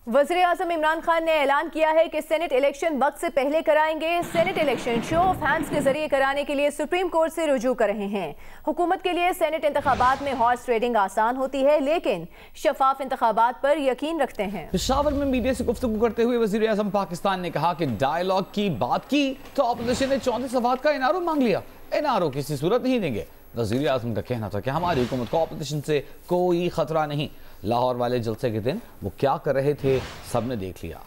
वज़ीर आज़म इमरान खान ने ऐलान किया है कि सेनेट इलेक्शन वक्त से पहले कराएंगे। Senate election show off hands के जरिए कराने के लिए सुप्रीम कोर्ट से रुजू कर रहे हैं। हुकूमत के लिए सेनेट इंतखाबात में हॉर्स ट्रेडिंग आसान होती है, लेकिन शफाफ इंतखाबात पर यकीन रखते हैं। पेशावर में मीडिया से गुफ्तगू करते हुए वज़ीर आज़म पाकिस्तान ने कहा कि डायलॉग की बात की तो अपोजिशन ने 34 अफवाद का एनआरओ मांग लिया। एनआरओ किसी सूरत नहीं देंगे। वज़ीर आज़म का कहना था कि हमारी हुकूमत को अपोजिशन से कोई खतरा नहीं। लाहौर वाले जलसे के दिन वो क्या कर रहे थे सबने देख लिया।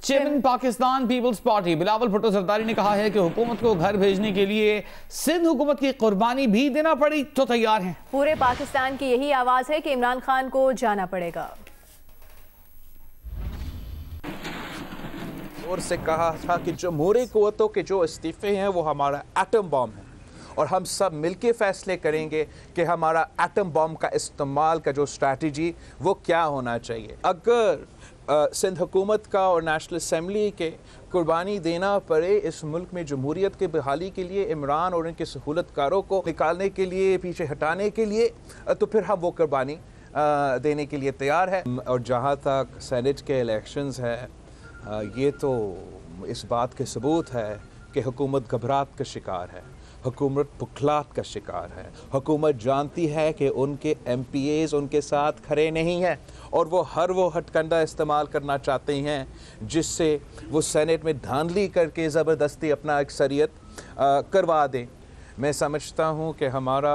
चेयरमैन पाकिस्तान पीपल्स पार्टी बिलावल भुट्टो जरदारी ने कहा है कि हुकूमत को घर भेजने के लिए सिंध हुकूमत की कुर्बानी भी देना पड़ी तो तैयार हैं। पूरे पाकिस्तान की यही आवाज है कि इमरान खान को जाना पड़ेगा। और से कहा था कि जमहूरी कुव्वतों के जो इस्तीफे हैं वो हमारा एटम बम है और हम सब मिलके फैसले करेंगे कि हमारा एटम बम का इस्तेमाल का जो स्ट्रैटेजी वो क्या होना चाहिए। अगर सिंध हुकूमत का और नेशनल असम्बली के कुर्बानी देना पड़े इस मुल्क में जमहूरियत के बहाली के लिए, इमरान और उनके सहूलतकारों को निकालने के लिए, पीछे हटाने के लिए, तो फिर हम वो कुर्बानी देने के लिए तैयार है। और जहाँ तक सेनेट के इलेक्शंस है, ये तो इस बात के सबूत है कि हुकूमत घबराहट का शिकार है, हुकूमत बुखलाहट का शिकार है। हुकूमत जानती है कि उनके MPAs उनके साथ खड़े नहीं हैं और वो हथकंडा इस्तेमाल करना चाहते हैं जिससे वो सेनेट में धांधली करके ज़बरदस्ती अपना अक्सरियत करवा दें। मैं समझता हूँ कि हमारा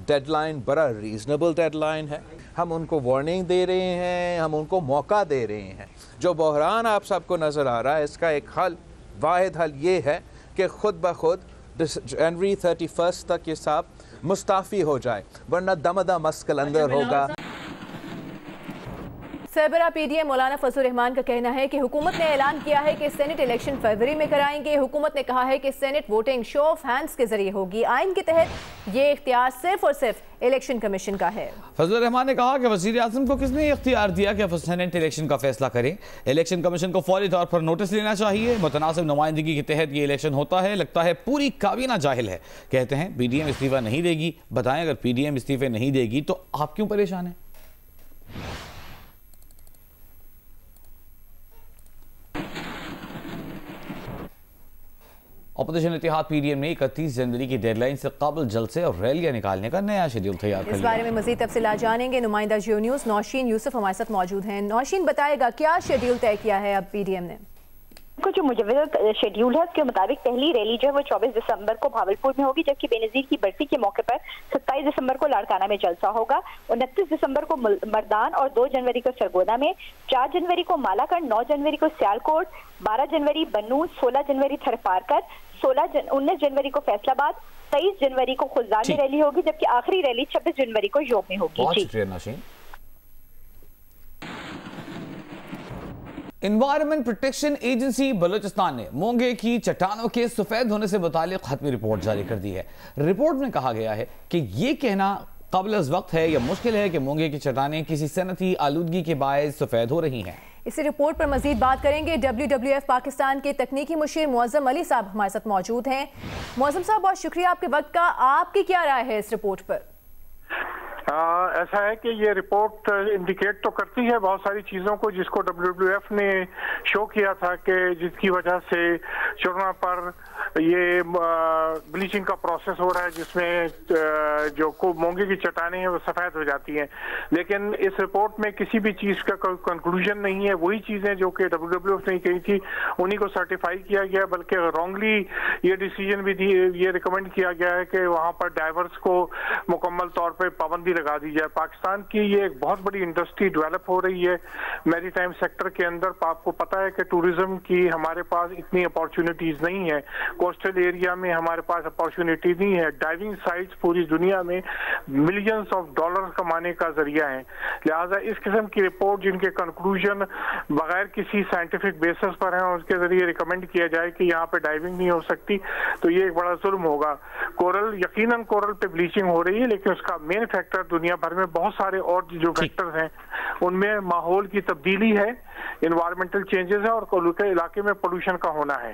डेडलाइन बड़ा रीज़नेबल डेडलाइन है। हम उनको वार्निंग दे रहे हैं, हम उनको मौका दे रहे हैं। जो बहरान आप सबको नज़र आ रहा है, इसका एक हल, वाहिद हल ये है कि ख़ुद ब खुद जनवरी 31 तक ये साहब मुस्ताफ़ी हो जाए, वरना दमदा मस्कल अंदर होगा। सरबरा PDM मौलाना फजल रहमान का कहना है कि हुकूमत ने ऐलान किया है कि सेनेट इलेक्शन फरवरी में कराएंगे। हुकूमत ने कहा है कि senate voting show off hands के जरिए होगी। आइन के तहत ये इख्तियार सिर्फ और सिर्फ इलेक्शन कमीशन का है। फजल रहमान ने कहा कि वज़ीर आज़म को किसने इख्तियार दिया कि सेनेट इलेक्शन का फैसला करें। इलेक्शन कमीशन को फौरी तौर पर नोटिस लेना चाहिए। मुतनासिब नुमाइंदगी के तहत ये इलेक्शन होता है। लगता है पूरी काबीना जाहिल है। कहते हैं PDM इस्तीफा नहीं देगी। बताएं, अगर PDM इस्तीफे नहीं देगी तो आप क्यों परेशान हैं? अपोजिशन इत्तेहाद PDM ने 31 जनवरी की डेडलाइन से कबल जलसे और रैलियां निकालने का नया शेड्यूल तैयार कर लिया। इस बारे में मजीद तफसीलात जानेंगे। नुमाइंदा जियो न्यूज़ नौशीन यूसुफ हमारे साथ मौजूद हैं। नौशीन, बताएगा क्या शेड्यूल तय किया है अब PDM ने? को जो मुजव्वज़ शेड्यूल है उसके मुताबिक पहली रैली जो है वो 24 दिसंबर को भावलपुर में होगी, जबकि बेनज़ीर की बरसी के मौके पर 27 दिसंबर को लाड़काना में जलसा होगा, 29 दिसंबर को मर्दान और 2 जनवरी को सरगोदा में, 4 जनवरी को मालाकंड, 9 जनवरी को सियालकोट, 12 जनवरी बन्नू, 16 जनवरी थरपारकर, 19 जनवरी को फैसलाबाद, 23 जनवरी को खुलदान में रैली होगी, जबकि आखिरी रैली 26 जनवरी को योब में होगी। एनवायरमेंट प्रोटेक्शन एजेंसी बलूचिस्तान ने मोंगे की चट्टानों के सफेद होने से मुतालिक खत्मी रिपोर्ट जारी कर दी है। रिपोर्ट में कहा गया है कि ये कहना काबिल वक्त है या मुश्किल है कि मोंगे की चट्टानें किसी सनती आलूदगी के बायस सफेद हो रही हैं। इसी रिपोर्ट पर मजीद बात करेंगे। WWF पाकिस्तान के तकनीकी मुशीर मुअज़्ज़म अली साहब हमारे साथ मौजूद हैं। मुअज़्ज़म साहब, बहुत शुक्रिया आपके वक्त का। आपकी क्या राय है इस रिपोर्ट पर? ऐसा है कि ये रिपोर्ट इंडिकेट तो करती है बहुत सारी चीज़ों को जिसको WWF ने शो किया था कि जिसकी वजह से चुरना पर ये ब्लीचिंग का प्रोसेस हो रहा है, जिसमें जो मोंगे की चट्टानें हैं वो सफ़ेद हो जाती हैं। लेकिन इस रिपोर्ट में किसी भी चीज़ का कोई कंक्लूजन नहीं है। वही चीज़ें जो कि WWF ने कही थी उन्हीं को सर्टिफाई किया गया, बल्कि रॉन्गली ये डिसीजन भी ये रिकमेंड किया गया है कि वहाँ पर डाइवर्स को मुकम्मल तौर पर पाबंदी लगा दी जाए। पाकिस्तान की ये एक बहुत बड़ी इंडस्ट्री डेवलप हो रही है मैरीटाइम सेक्टर के अंदर। आपको पता है कि टूरिज्म की हमारे पास इतनी अपॉर्चुनिटीज नहीं है, कोस्टल एरिया में हमारे पास अपॉर्चुनिटी नहीं है। डाइविंग साइट्स पूरी दुनिया में मिलियंस ऑफ डॉलर कमाने का जरिया है। लिहाजा इस किस्म की रिपोर्ट जिनके कंक्लूजन बगैर किसी साइंटिफिक बेसिस पर हैं, उसके जरिए रिकमेंड किया जाए कि यहाँ पे डाइविंग नहीं हो सकती, तो ये एक बड़ा जुल्म होगा। कोरल, यकीनन कोरल पे ब्लीचिंग हो रही है, लेकिन उसका मेन फैक्टर दुनिया भर में बहुत सारे और जो फैक्टर्स हैं उनमें माहौल की तब्दीली है, इन्वायरमेंटल चेंजेस है और के इलाके में पोल्यूशन का होना है।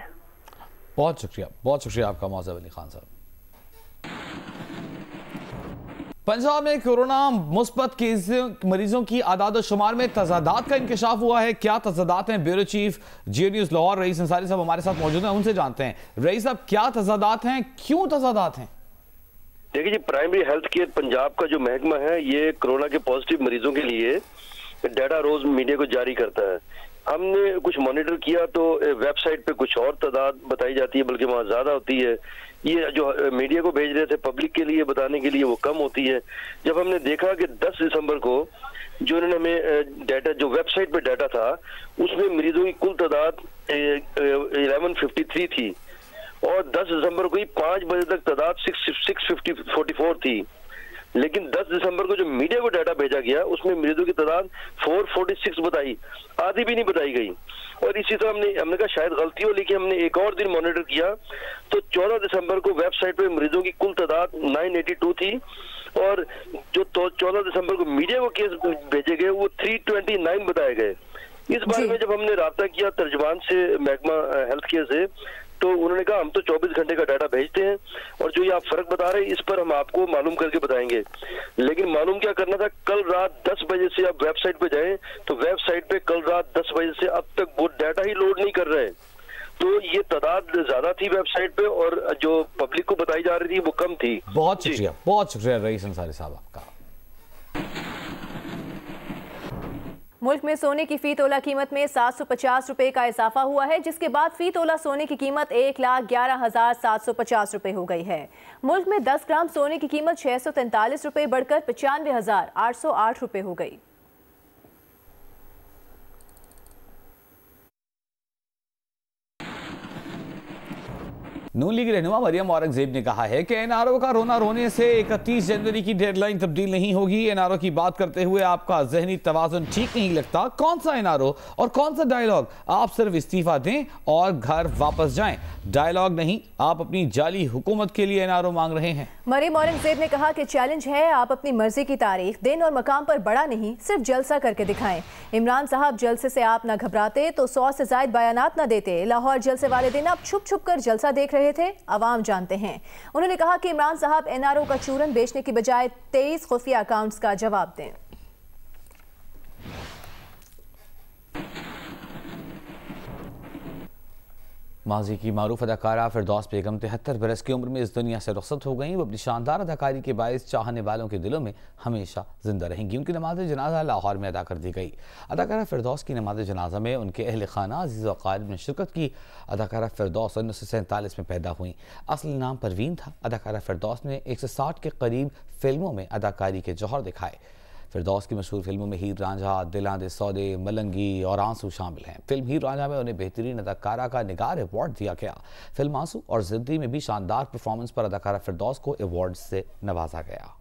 बहुत शुक्रिया आपका मुअज़्ज़म अली खान साहब। पंजाब में कोरोना मुस्बत केस मरीजों की आदाद शुमार में तजादात का इंकशाफ हुआ है। क्या तजादात हैं? ब्यूरो चीफ जियो न्यूज़ लाहौर रईस अंसारी साहब हमारे साथ मौजूद हैं, उनसे जानते हैं। रईस साहब, क्या तजादात हैं, क्यों तजादात हैं? देखिए जी, प्राइमरी हेल्थ केयर पंजाब का जो महकमा है ये कोरोना के पॉजिटिव मरीजों के लिए डाटा रोज मीडिया को जारी करता है। हमने कुछ मॉनिटर किया तो वेबसाइट पे कुछ और तादाद बताई जाती है, बल्कि वहाँ ज्यादा होती है। ये जो मीडिया को भेज रहे थे पब्लिक के लिए बताने के लिए, वो कम होती है। जब हमने देखा कि 10 दिसंबर को जो इन्होंने हमें डाटा, जो वेबसाइट पे डाटा था, उसमें मरीजों की कुल तादाद 1153 थी और 10 दिसंबर को ही 5 बजे तक तादाद 644 थी। लेकिन 10 दिसंबर को जो मीडिया को डाटा भेजा गया उसमें मरीजों की तादाद 446 बताई, आधी भी नहीं बताई गई। और इसी तरह हमने कहा शायद गलती हो, लेकिन हमने एक और दिन मॉनिटर किया तो 14 दिसंबर को वेबसाइट पे मरीजों की कुल तादाद 982 थी और जो 14 दिसंबर को मीडिया को केस भेजे गए वो 329 बताए गए। इस बारे में जब हमने राब्ता किया तर्जमान से, महकमा हेल्थ केयर से, तो उन्होंने कहा हम तो 24 घंटे का डाटा भेजते हैं और जो ये आप फर्क बता रहे हैं इस पर हम आपको मालूम करके बताएंगे। लेकिन मालूम क्या करना था, कल रात 10 बजे से आप वेबसाइट पे जाएं तो वेबसाइट पे कल रात 10 बजे से अब तक वो डाटा ही लोड नहीं कर रहे। तो ये तादाद ज्यादा थी वेबसाइट पे और जो पब्लिक को बताई जा रही थी वो कम थी। बहुत शुक्रिया रईस अंसारी साहब आपका। मुल्क में सोने की फी तोला कीमत में 750 रुपए का इजाफा हुआ है, जिसके बाद फी तोला सोने की कीमत 1,11,750 रुपए हो गई है। मुल्क में 10 ग्राम सोने की कीमत 643 रुपए बढ़कर 95,808 रुपए हो गई। नून लीग रहनुमा मरियम औरंगजेब ने कहा है कि एनआरओ का रोना रोने से 31 जनवरी की डेडलाइन तब्दील नहीं होगी। एनआरओ की बात करते हुए आपका जहनी तवाज़ुन ठीक नहीं लगता। कौन सा एनआरओ और कौन सा डायलॉग? आप सिर्फ इस्तीफा दें और घर वापस जाएं। डायलॉग नहीं, आप अपनी जाली हुकूमत के लिए एनआरओ मांग रहे हैं। मरियम औरंगजेब ने कहा कि चैलेंज है, आप अपनी मर्जी की तारीख, दिन और मकाम पर बड़ा नहीं, सिर्फ जलसा करके दिखाएं। इमरान साहब, जलसे से आप ना घबराते तो 100 से ज्यादा बयानात ना देते। लाहौर जलसे वाले दिन आप छुप छुप कर जलसा देख रहे थे, अवाम जानते हैं। उन्होंने कहा कि इमरान साहब एनआरओ का चूरन बेचने की बजाय 23 खुफिया अकाउंट्स का जवाब दें। माजी की मारूफ अदाकारा फिरदौस बेगम 73 बरस की उम्र में इस दुनिया से रुखसत हो गई। वो अपनी शानदार अदाकारी के बायस चाहने वालों के दिलों में हमेशा जिंदा रहेंगी। उनकी नमाज जनाजा लाहौर में अदा कर दी गई। अदाकारा फिरदौस की नमाज जनाजा में उनके अहल खाना अजीज़ व अकारिब ने शिरकत की। अदाकारा फिरदौस 1947 में पैदा हुई। असली नाम परवीन था। अदाकारा फिरदौस ने 160 के करीब फिल्मों में अदाकारी के जौहर दिखाए। फिरदौस की मशहूर फिल्मों में हीर रांझा, दिलां दे सौदे, मलंगी और आंसू शामिल हैं। फिल्म हीर रांझा में उन्हें बेहतरीन अदाकारा का निगार अवार्ड दिया गया। फिल्म आंसू और जिद्दी में भी शानदार परफॉर्मेंस पर अदाकारा फिरदौस को अवार्ड से नवाजा गया।